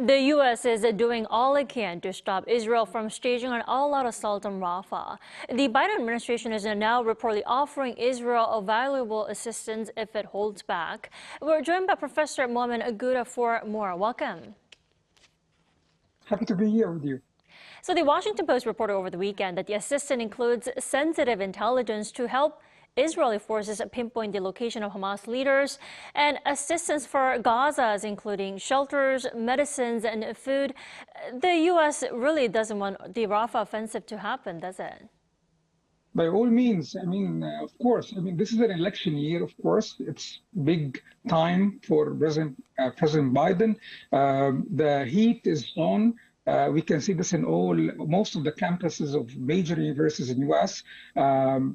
The U.S. is doing all it can to stop Israel from staging an all-out assault on Rafah. The Biden administration is now reportedly offering Israel valuable assistance if it holds back. We're joined by Professor Moamen Gouda for more. Welcome. Happy to be here with you. So the Washington Post reported over the weekend that the assistance includes sensitive intelligence to help Israeli forces pinpoint the location of Hamas leaders and assistance for Gazans, including shelters, medicines, and food. The U.S. really doesn't want the Rafah offensive to happen, does it? By all means, of course, this is an election year, of course. It's big time for President Biden. The heat is on. We can see this in most of the campuses of major universities in U.S.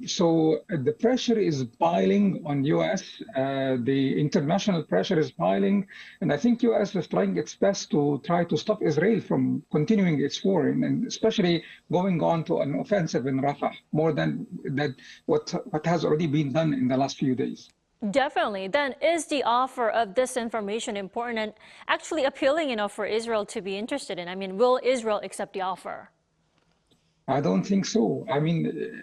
So the pressure is piling on U.S. The international pressure is piling, and I think U.S. is trying its best to try to stop Israel from continuing its war, and especially going on to an offensive in Rafah, more than what has already been done in the last few days. Definitely. Then is the offer of this information important and actually appealing enough for Israel to be interested in? Will Israel accept the offer? I don't think so.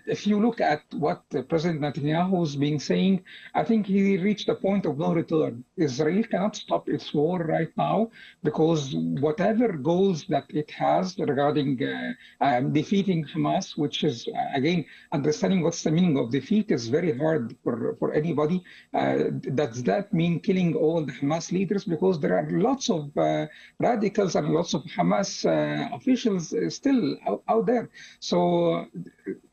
If you look at what President Netanyahu has been saying, I think he reached a point of no return. Israel cannot stop its war right now because whatever goals that it has regarding defeating Hamas, which is, again, understanding what's the meaning of defeat is very hard for anybody. Does that mean killing all the Hamas leaders? Because there are lots of radicals and lots of Hamas officials still out there. So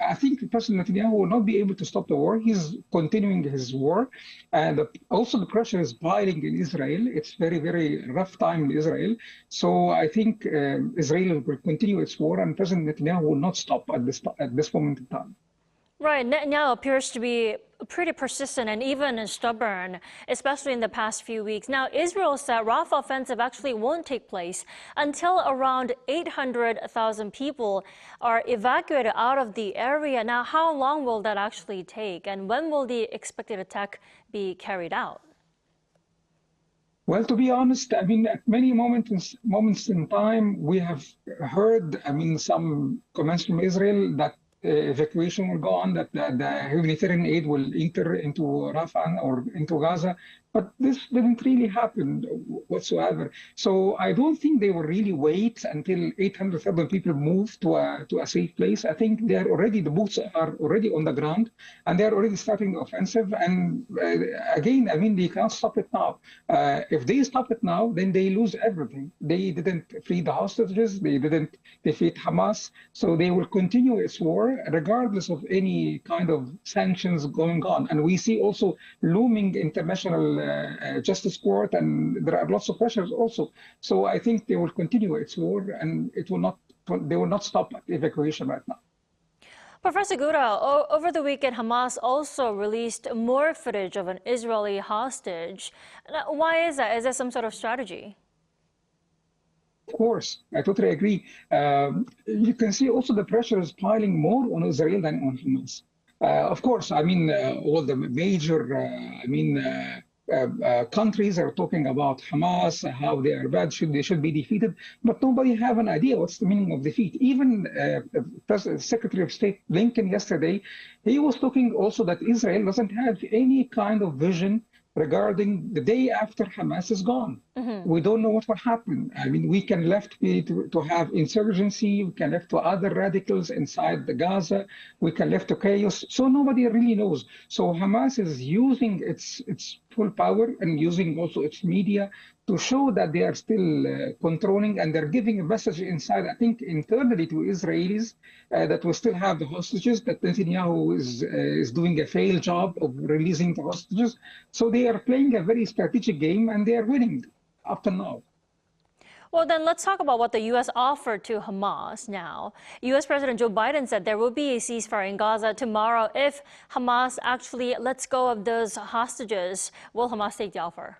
I think President Netanyahu will not be able to stop the war. He's continuing his war. And also the pressure is piling in Israel. It's very, very rough time in Israel. So I think Israel will continue its war, and President Netanyahu will not stop at this moment in time. Right. Netanyahu appears to be pretty persistent and even stubborn, especially in the past few weeks. Now, Israel said Rafah offensive actually won't take place until around 800,000 people are evacuated out of the area. Now, how long will that actually take, and when will the expected attack be carried out? Well, to be honest, at many moments in time, we have heard, some comments from Israel that evacuation will go on, that the humanitarian aid will enter into Rafah or into Gaza, but this didn't really happen whatsoever. So I don't think they will really wait until 800,000 people move to a safe place. I think the boots are already on the ground, and they're already starting the offensive. And again, they can't stop it now. If they stop it now, then they lose everything. They didn't free the hostages. They didn't defeat Hamas. So they will continue its war regardless of any kind of sanctions going on. And we see also looming international justice court, and there are lots of pressures also. So I think they will continue its war, and they will not stop evacuation right now. Professor Gouda, over the weekend, Hamas also released more footage of an Israeli hostage. Why is that? Is there some sort of strategy? Of course, I totally agree. You can see also the pressure is piling more on Israel than on Hamas. Of course, all the major, countries are talking about Hamas, how they are bad, they should be defeated, but nobody have an idea what's the meaning of defeat. Even Secretary of State Blinken yesterday, he was talking also that Israel doesn't have any kind of vision regarding the day after Hamas is gone. Mm-hmm. We don't know what will happen. We can left to have insurgency, we can left to other radicals inside the Gaza, we can left to chaos. So nobody really knows. So Hamas is using its full power and using also its media to show that they are still controlling, and they're giving a message inside, I think, internally to Israelis that we still have the hostages, that Netanyahu is doing a failed job of releasing the hostages. So they are playing a very strategic game, and they are winning up to now. Well, then let's talk about what the U.S. offered to Hamas now. U.S. President Joe Biden said there will be a ceasefire in Gaza tomorrow if Hamas actually lets go of those hostages. Will Hamas take the offer?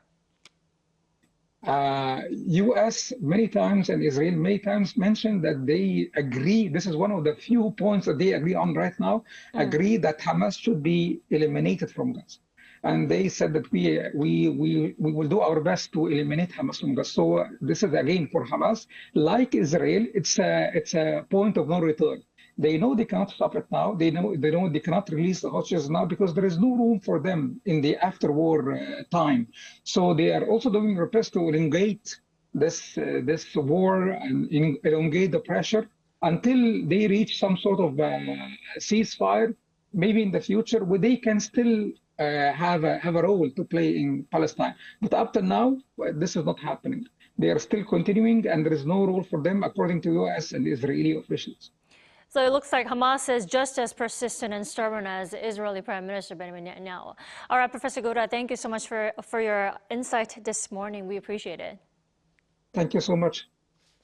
U.S. many times and Israel many times mentioned that they agree. This is one of the few points that they agree on right now. Agree that Hamas should be eliminated from Gaza. and they said that we will do our best to eliminate Hamas from Gaza. So this is again for Hamas, like Israel, it's a point of no return. They know they cannot stop it now. They know they cannot release the hostages now because there is no room for them in the after-war time. So they are also doing their best to elongate this war and elongate the pressure until they reach some sort of ceasefire. Maybe in the future, where they can still have a role to play in Palestine. But up to now, this is not happening. They are still continuing, and there is no role for them, according to U.S. and Israeli officials. So it looks like Hamas is just as persistent and stubborn as Israeli Prime Minister Benjamin Netanyahu. All right, Professor Gouda, thank you so much for your insight this morning. We appreciate it. Thank you so much.